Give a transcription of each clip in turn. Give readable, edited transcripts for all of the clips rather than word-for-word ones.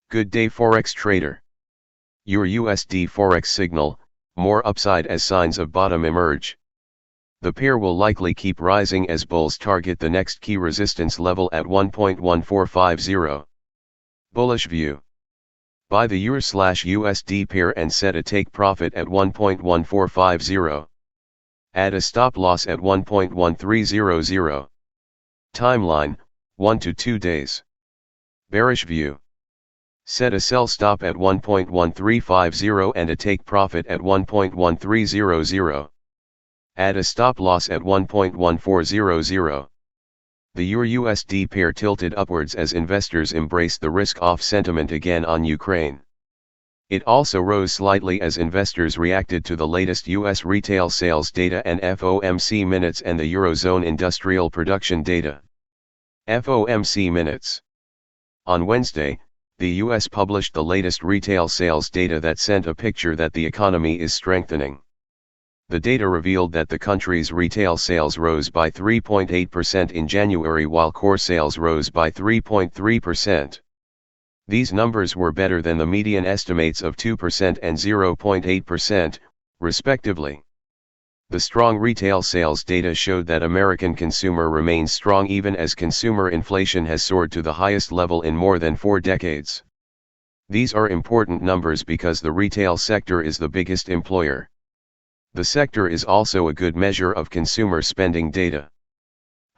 Good day Forex trader. Your USD Forex signal, more upside as signs of bottom emerge. The pair will likely keep rising as bulls target the next key resistance level at 1.1450. Bullish view. Buy the EUR/USD pair and set a take profit at 1.1450. Add a stop loss at 1.1300. Timeline, 1 to 2 days. Bearish view. Set a sell stop at 1.1350 and a take profit at 1.1300. Add a stop loss at 1.1400. The EUR/USD pair tilted upwards as investors embraced the risk-off sentiment again on Ukraine. It also rose slightly as investors reacted to the latest US retail sales data and FOMC minutes and the Eurozone industrial production data. FOMC minutes. On Wednesday, the US published the latest retail sales data that sent a picture that the economy is strengthening. The data revealed that the country's retail sales rose by 3.8% in January while core sales rose by 3.3%. These numbers were better than the median estimates of 2% and 0.8%, respectively. The strong retail sales data showed that American consumer remains strong even as consumer inflation has soared to the highest level in more than 4 decades. These are important numbers because the retail sector is the biggest employer. The sector is also a good measure of consumer spending data.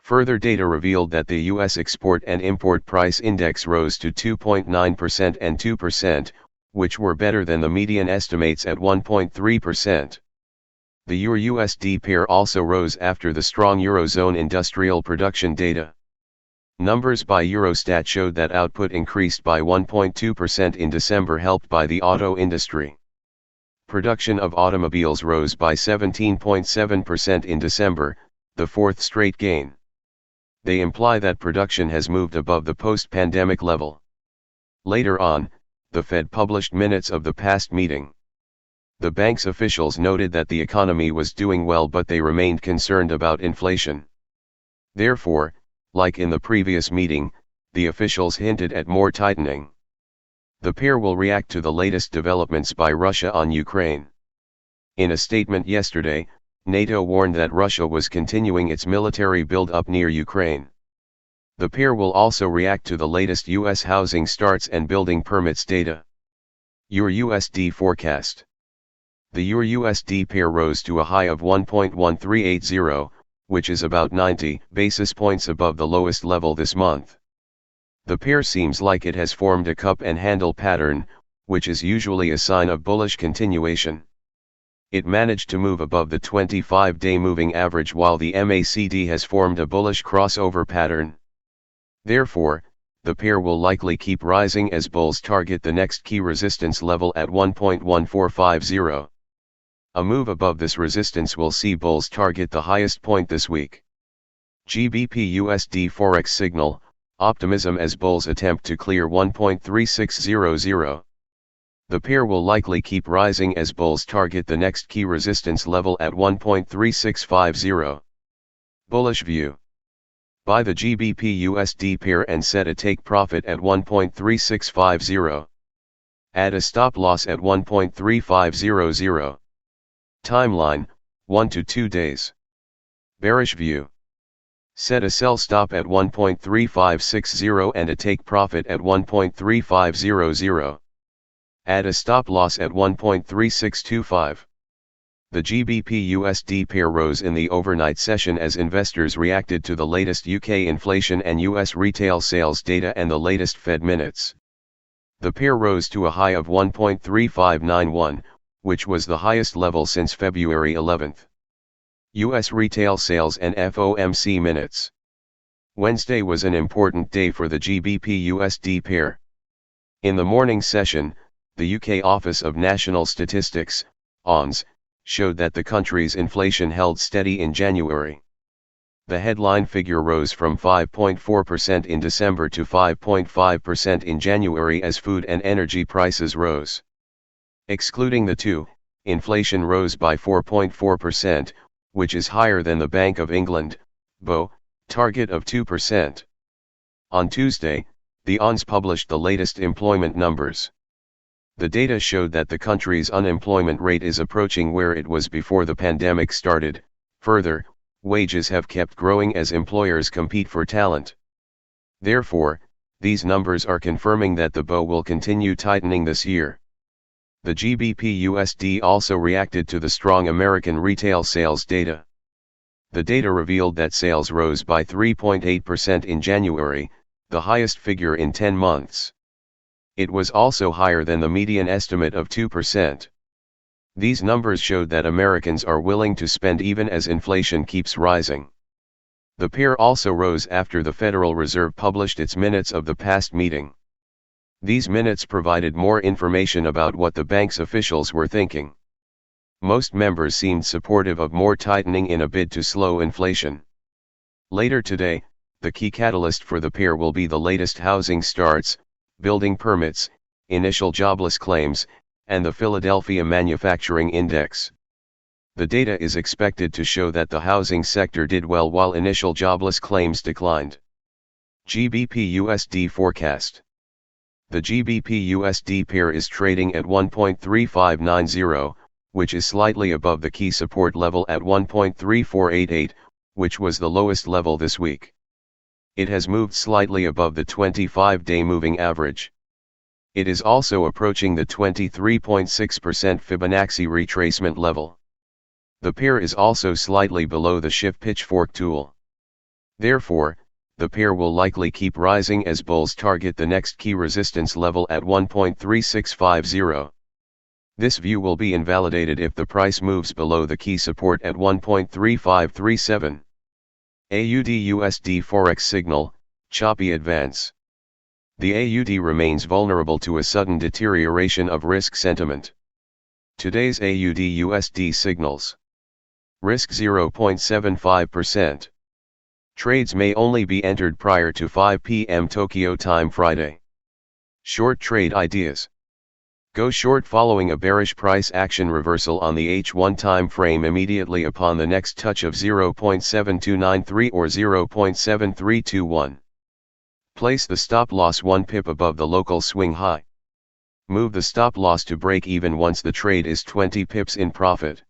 Further data revealed that the U.S. export and import price index rose to 2.9% and 2%, which were better than the median estimates at 1.3%. The EUR/USD pair also rose after the strong Eurozone industrial production data. Numbers by Eurostat showed that output increased by 1.2% in December, helped by the auto industry. Production of automobiles rose by 17.7% in December, the fourth straight gain. They imply that production has moved above the post-pandemic level. Later on, the Fed published minutes of the past meeting. The bank's officials noted that the economy was doing well, but they remained concerned about inflation. Therefore, like in the previous meeting, the officials hinted at more tightening. The pair will react to the latest developments by Russia on Ukraine. In a statement yesterday, NATO warned that Russia was continuing its military build-up near Ukraine. The pair will also react to the latest U.S. housing starts and building permits data. EUR/USD forecast. The EUR/USD pair rose to a high of 1.1380, which is about 90 basis points above the lowest level this month. The pair seems like it has formed a cup and handle pattern, which is usually a sign of bullish continuation. It managed to move above the 25-day moving average while the MACD has formed a bullish crossover pattern. Therefore, the pair will likely keep rising as bulls target the next key resistance level at 1.1450. A move above this resistance will see bulls target the highest point this week. GBP/USD Forex signal, optimism as bulls attempt to clear 1.3600. The pair will likely keep rising as bulls target the next key resistance level at 1.3650. Bullish view. Buy the GBP/USD pair and set a take profit at 1.3650. Add a stop loss at 1.3500. Timeline, 1 to 2 days. Bearish view. Set a sell stop at 1.3560 and a take profit at 1.3500. Add a stop loss at 1.3625. The GBP/USD pair rose in the overnight session as investors reacted to the latest UK inflation and US retail sales data and the latest Fed minutes. The pair rose to a high of 1.3591, which was the highest level since February 11. US retail sales and FOMC minutes. Wednesday was an important day for the GBP/USD pair. In the morning session, the UK Office of National Statistics, ONS, showed that the country's inflation held steady in January. The headline figure rose from 5.4% in December to 5.5% in January as food and energy prices rose. Excluding the two, inflation rose by 4.4%, which is higher than the Bank of England, BO, target of 2%. On Tuesday, The ONS published the latest employment numbers. The data showed that the country's unemployment rate is approaching where it was before the pandemic started. Further, wages have kept growing as employers compete for talent. Therefore, these numbers are confirming that the bow will continue tightening this year. The GBP/USD also reacted to the strong American retail sales data. The data revealed that sales rose by 3.8% in January, the highest figure in 10 months. It was also higher than the median estimate of 2%. These numbers showed that Americans are willing to spend even as inflation keeps rising. The pair also rose after the Federal Reserve published its minutes of the past meeting. These minutes provided more information about what the bank's officials were thinking. Most members seemed supportive of more tightening in a bid to slow inflation. Later today, the key catalyst for the pair will be the latest housing starts, building permits, initial jobless claims, and the Philadelphia Manufacturing Index. The data is expected to show that the housing sector did well while initial jobless claims declined. GBP/USD forecast. The GBP/USD pair is trading at 1.3590, which is slightly above the key support level at 1.3488, which was the lowest level this week. It has moved slightly above the 25-day moving average. It is also approaching the 23.6% Fibonacci retracement level. The pair is also slightly below the shift pitchfork tool. Therefore, the pair will likely keep rising as bulls target the next key resistance level at 1.3650. This view will be invalidated if the price moves below the key support at 1.3537. AUD/USD Forex signal, choppy advance. The AUD remains vulnerable to a sudden deterioration of risk sentiment. Today's AUD/USD signals. Risk 0.75%. Trades may only be entered prior to 5 p.m. Tokyo time Friday. Short trade ideas. Go short following a bearish price action reversal on the H1 time frame immediately upon the next touch of 0.7293 or 0.7321. Place the stop loss 1 pip above the local swing high. Move the stop loss to break even once the trade is 20 pips in profit.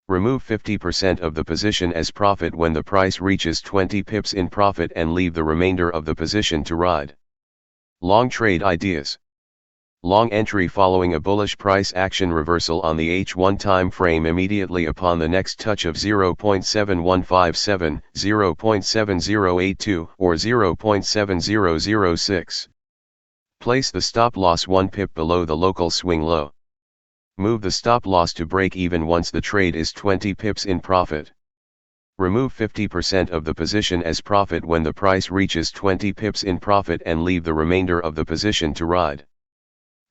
Remove 50% of the position as profit when the price reaches 20 pips in profit and leave the remainder of the position to ride. Long trade ideas. Long entry following a bullish price action reversal on the H1 time frame immediately upon the next touch of 0.7157, 0.7082 or 0.7006. Place the stop loss 1 pip below the local swing low. Move the stop loss to break even once the trade is 20 pips in profit. Remove 50% of the position as profit when the price reaches 20 pips in profit and leave the remainder of the position to ride.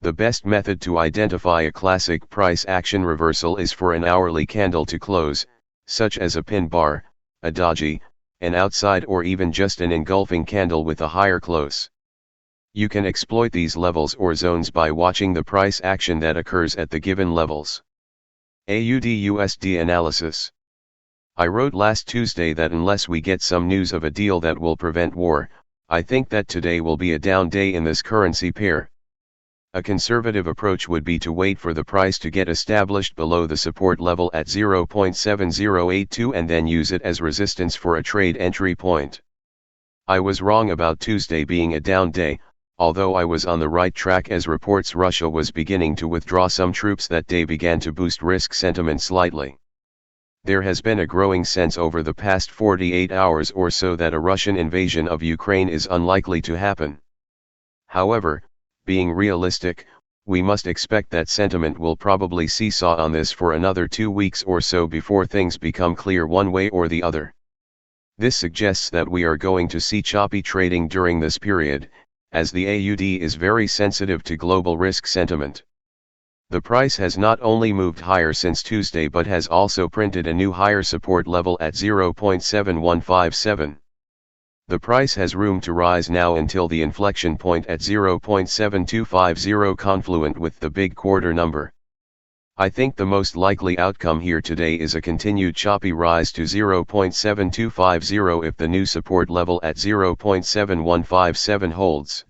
The best method to identify a classic price action reversal is for an hourly candle to close, such as a pin bar, a doji, an outside or even just an engulfing candle with a higher close. You can exploit these levels or zones by watching the price action that occurs at the given levels. AUD/USD analysis. I wrote last Tuesday that unless we get some news of a deal that will prevent war, I think that today will be a down day in this currency pair. A conservative approach would be to wait for the price to get established below the support level at 0.7082 and then use it as resistance for a trade entry point. I was wrong about Tuesday being a down day, although I was on the right track as reports Russia was beginning to withdraw some troops that day began to boost risk sentiment slightly. There has been a growing sense over the past 48 hours or so that a Russian invasion of Ukraine is unlikely to happen. However, being realistic, we must expect that sentiment will probably seesaw on this for another 2 weeks or so before things become clear one way or the other. This suggests that we are going to see choppy trading during this period, as the AUD is very sensitive to global risk sentiment. The price has not only moved higher since Tuesday but has also printed a new higher support level at 0.7157. The price has room to rise now until the inflection point at 0.7250 confluent with the big quarter number. I think the most likely outcome here today is a continued choppy rise to 0.7250 if the new support level at 0.7157 holds.